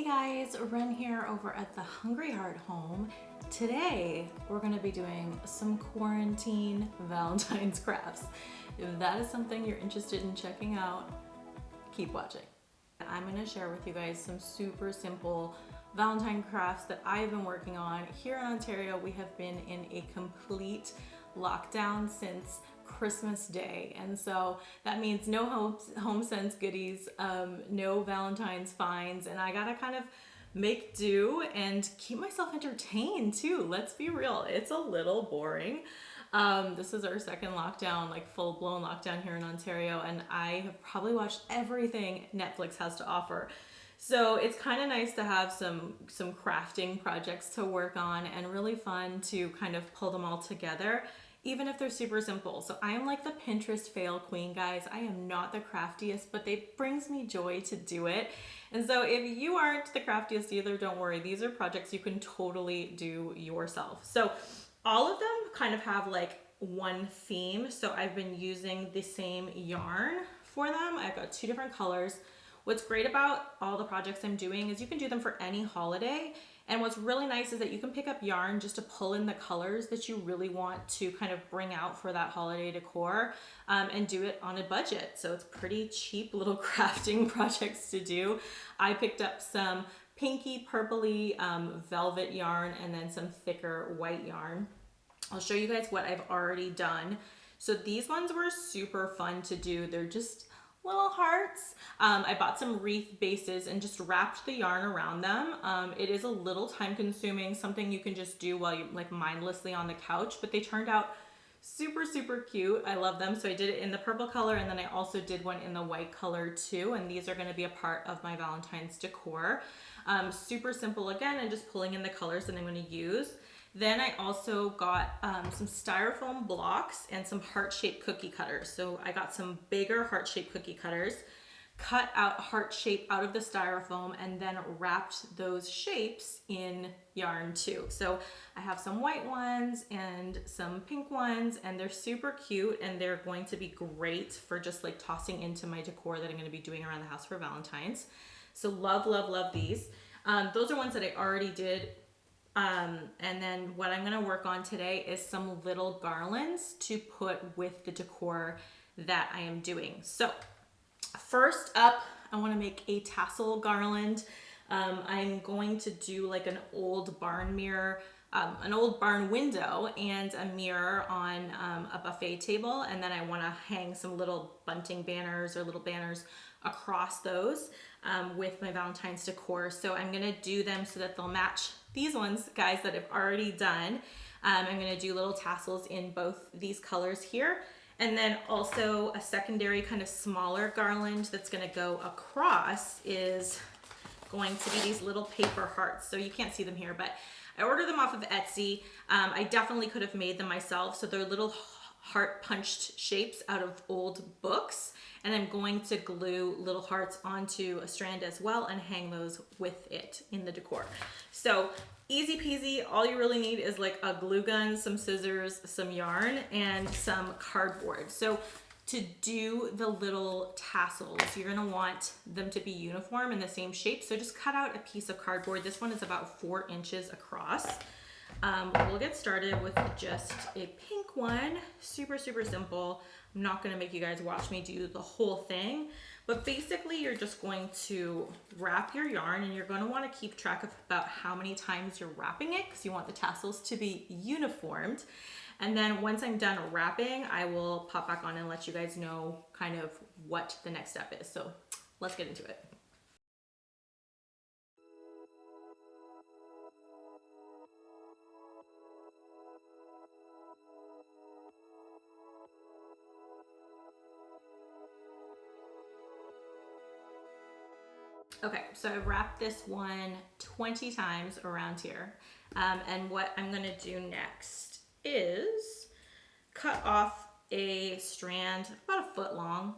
Hey guys, Ren here over at the Hungry Heart Home. Today we're going to be doing some quarantine Valentine's crafts. If that is something you're interested in checking out, keep watching. I'm going to share with you guys some super simple Valentine crafts that I've been working on. Here in Ontario, we have been in a complete lockdown since Christmas Day, and so that means no home sense goodies, no Valentine's finds, and I gotta kind of make do and keep myself entertained too. Let's be real, it's a little boring. This is our second lockdown, like full-blown lockdown here in Ontario, and I have probably watched everything Netflix has to offer. So it's kind of nice to have some crafting projects to work on, and really fun to kind of pull them all together, even if they're super simple. So I am like the Pinterest fail queen, guys. I am not the craftiest, but it brings me joy to do it. And so if you aren't the craftiest either, don't worry. These are projects you can totally do yourself. So all of them kind of have like one theme. So I've been using the same yarn for them. I've got two different colors. What's great about all the projects I'm doing is you can do them for any holiday. And what's really nice is that you can pick up yarn just to pull in the colors that you really want to kind of bring out for that holiday decor, and do it on a budget. So it's pretty cheap little crafting projects to do. I picked up some pinky purpley velvet yarn and then some thicker white yarn. I'll show you guys what I've already done. So these ones were super fun to do. They're just little hearts. I bought some wreath bases and just wrapped the yarn around them. It is a little time consuming, something you can just do while you're like mindlessly on the couch, but they turned out super, super cute. I love them. So I did it in the purple color, and then I also did one in the white color too. And these are going to be a part of my Valentine's decor. Super simple again, and just pulling in the colors that I'm going to use. Then I also got some styrofoam blocks and some heart-shaped cookie cutters. So I got some bigger heart-shaped cookie cutters, cut out heart shape out of the styrofoam, and then wrapped those shapes in yarn too. So I have some white ones and some pink ones, and they're super cute, and they're going to be great for just like tossing into my decor that I'm going to be doing around the house for Valentine's. So love, love, love these. Those are ones that I already did. And then what I'm going to work on today is some little garlands to put with the decor that I am doing. So first up, I want to make a tassel garland. I'm going to do like an old barn mirror, an old barn window and a mirror on a buffet table. And then I want to hang some little bunting banners or little banners across those with my Valentine's decor. So I'm going to do them so that they'll match these ones, guys, that I've already done. I'm going to do little tassels in both these colors here. And then also a secondary kind of smaller garland that's going to go across is going to be these little paper hearts. So you can't see them here, but I ordered them off of Etsy. I definitely could have made them myself. So they're little heart punched shapes out of old books, and I'm going to glue little hearts onto a strand as well and hang those with it in the decor. So easy peasy. All you really need is like a glue gun, some scissors, some yarn, and some cardboard. So to do the little tassels, you're gonna want them to be uniform in the same shape. So just cut out a piece of cardboard. This one is about 4 inches across. We'll get started with just a pink one. Super, super simple. I'm not going to make you guys watch me do the whole thing, but basically you're just going to wrap your yarn, and you're going to want to keep track of about how many times you're wrapping it, because you want the tassels to be uniformed. And then once I'm done wrapping, I will pop back on and let you guys know kind of what the next step is. So let's get into it. Okay, so I wrapped this one 20 times around here. And what I'm gonna do next is cut off a strand about 1 foot long.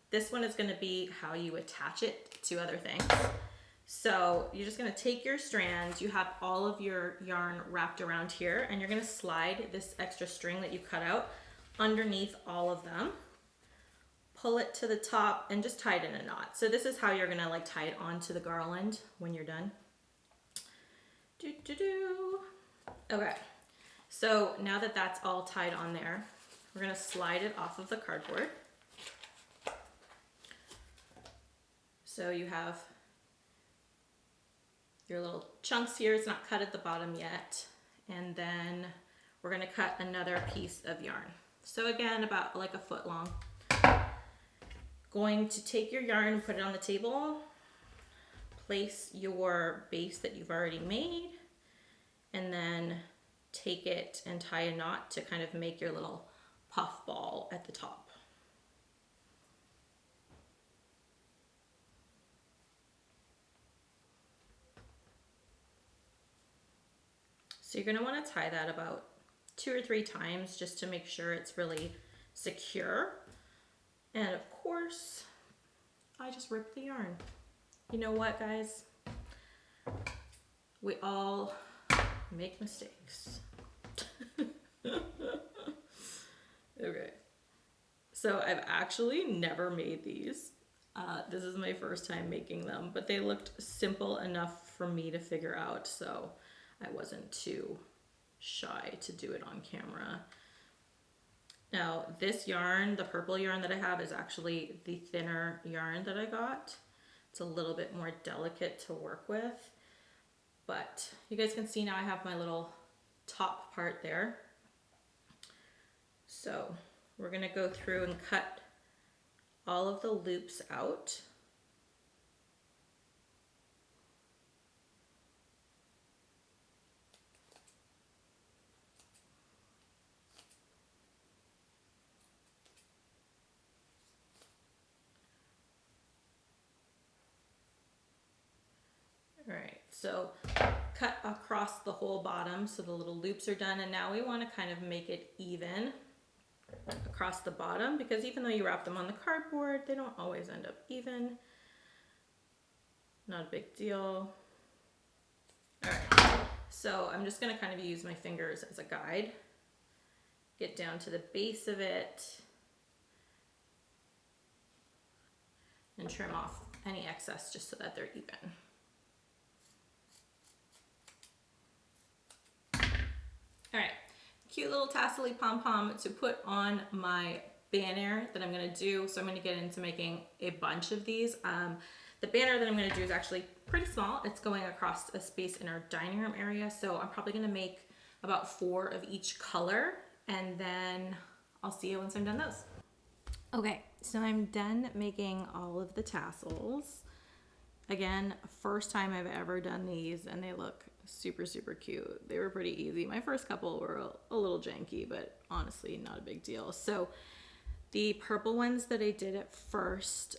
This one is gonna be how you attach it to other things. So you're just gonna take your strands, you have all of your yarn wrapped around here, and you're gonna slide this extra string that you cut out underneath all of them, pull it to the top and just tie it in a knot. So this is how you're gonna like tie it onto the garland when you're done. Okay, so now that that's all tied on there, we're gonna slide it off of the cardboard. So you have your little chunks here. It's not cut at the bottom yet. And then we're gonna cut another piece of yarn. So again, about like a foot long. Going to take your yarn and put it on the table. Place your base that you've already made. And then take it and tie a knot to kind of make your little puff ball at the top. So you're going to want to tie that about 2 or 3 times just to make sure it's really secure. And of course, I just ripped the yarn. You know what, guys? We all make mistakes. Okay. So I've actually never made these. This is my first time making them, but they looked simple enough for me to figure out, so I wasn't too shy to do it on camera. Now this yarn, the purple yarn that I have, is actually the thinner yarn that I got. It's a little bit more delicate to work with, but you guys can see now I have my little top part there. So we're gonna go through and cut all of the loops out. All right, so cut across the whole bottom so the little loops are done, and now we want to kind of make it even across the bottom, because even though you wrap them on the cardboard, they don't always end up even. Not a big deal. All right, so I'm just going to kind of use my fingers as a guide. Get down to the base of it and trim off any excess just so that they're even. All right, cute little tassel-y pom-pom to put on my banner that I'm gonna do. So I'm gonna get into making a bunch of these. The banner that I'm gonna do is actually pretty small. It's going across a space in our dining room area. So I'm probably gonna make about 4 of each color, and then I'll see you once I'm done those. Okay, so I'm done making all of the tassels. Again, first time I've ever done these, and they look super, super cute. They were pretty easy. My first couple were a little janky, but honestly, not a big deal. So the purple ones that I did at first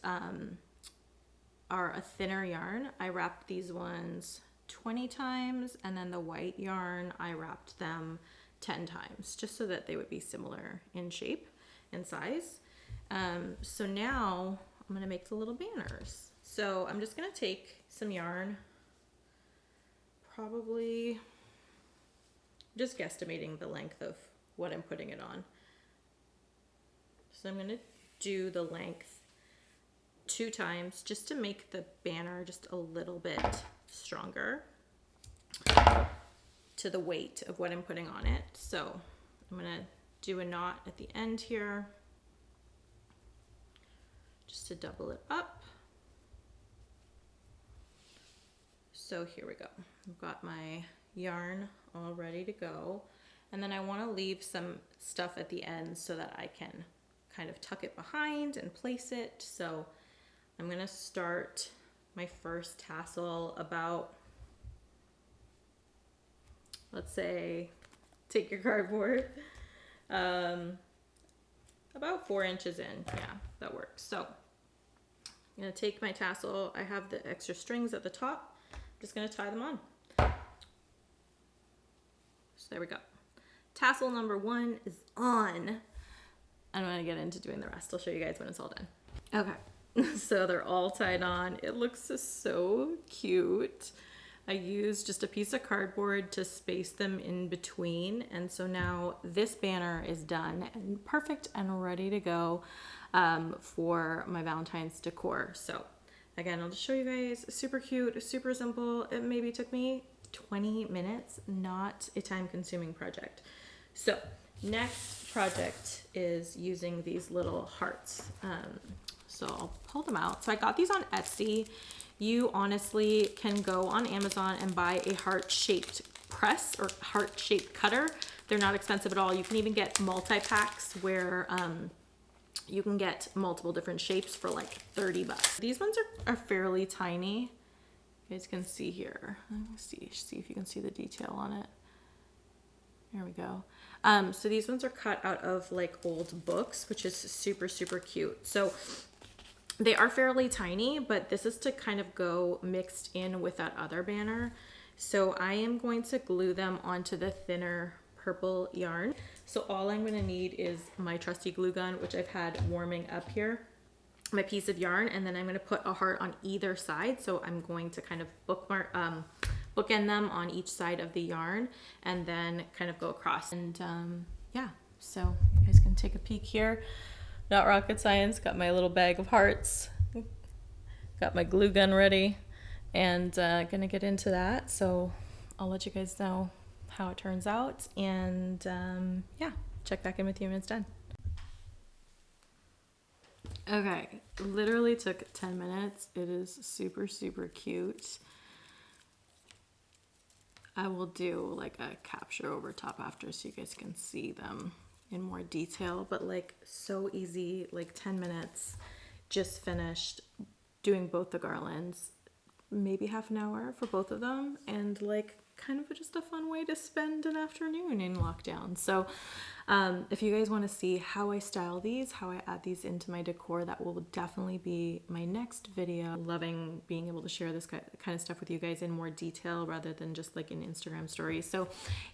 are a thinner yarn. I wrapped these ones 20 times, and then the white yarn, I wrapped them 10 times, just so that they would be similar in shape and size. So now I'm gonna make the little banners. So I'm just gonna take some yarn, probably just guesstimating the length of what I'm putting it on. So I'm gonna do the length 2 times just to make the banner just a little bit stronger to the weight of what I'm putting on it. So I'm gonna do a knot at the end here just to double it up. So here we go. I've got my yarn all ready to go. And then I want to leave some stuff at the end so that I can kind of tuck it behind and place it. So I'm going to start my first tassel about, let's say, take your cardboard, about 4 inches in. Yeah, that works. So I'm going to take my tassel. I have the extra strings at the top. I'm just going to tie them on. So there we go. Tassel number 1 is on. I'm going to get into doing the rest. I'll show you guys when it's all done. Okay, so they're all tied on. It looks so cute. I used just a piece of cardboard to space them in between. And so now this banner is done and perfect and ready to go for my Valentine's decor. So again, I'll just show you guys. Super cute, super simple. It maybe took me 20 minutes, not a time consuming project. So next project is using these little hearts. So I'll pull them out. So I got these on Etsy. You honestly can go on Amazon and buy a heart-shaped press or heart-shaped cutter. They're not expensive at all. You can even get multi-packs where you can get multiple different shapes for like 30 bucks. These ones are fairly tiny. You guys can see here. Let me see if you can see the detail on it. There we go. So these ones are cut out of like old books, which is super, super cute. So they are fairly tiny, but this is to kind of go mixed in with that other banner. So I am going to glue them onto the thinner purple yarn. So all I'm gonna need is my trusty glue gun, which I've had warming up here, my piece of yarn, and then I'm gonna put a heart on either side. So I'm going to kind of bookend them on each side of the yarn and then kind of go across. And yeah, so you guys can take a peek here. Not rocket science. Got my little bag of hearts. Got my glue gun ready and gonna get into that. So I'll let you guys know how it turns out, and yeah, check back in with you when it's done. Okay, literally took 10 minutes. It is super, super cute. I will do like a capture over top after so you guys can see them in more detail, but like so easy, like 10 minutes, just finished doing both the garlands, maybe half an hour for both of them, and like kind of just a fun way to spend an afternoon in lockdown. So if you guys want to see how I style these, how I add these into my decor, that will definitely be my next video. Loving being able to share this kind of stuff with you guys in more detail rather than just like an Instagram story. So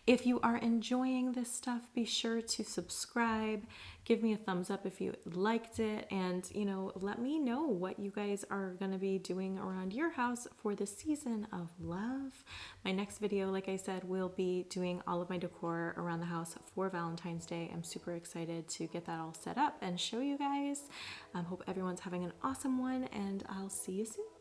if you are enjoying this stuff, be sure to subscribe, give me a thumbs up if you liked it, and you know, let me know what you guys are going to be doing around your house for the season of love. My next video, like I said, will be doing all of my decor around the house for Valentine's Day. I'm super excited to get that all set up and show you guys. Hope everyone's having an awesome one, and I'll see you soon.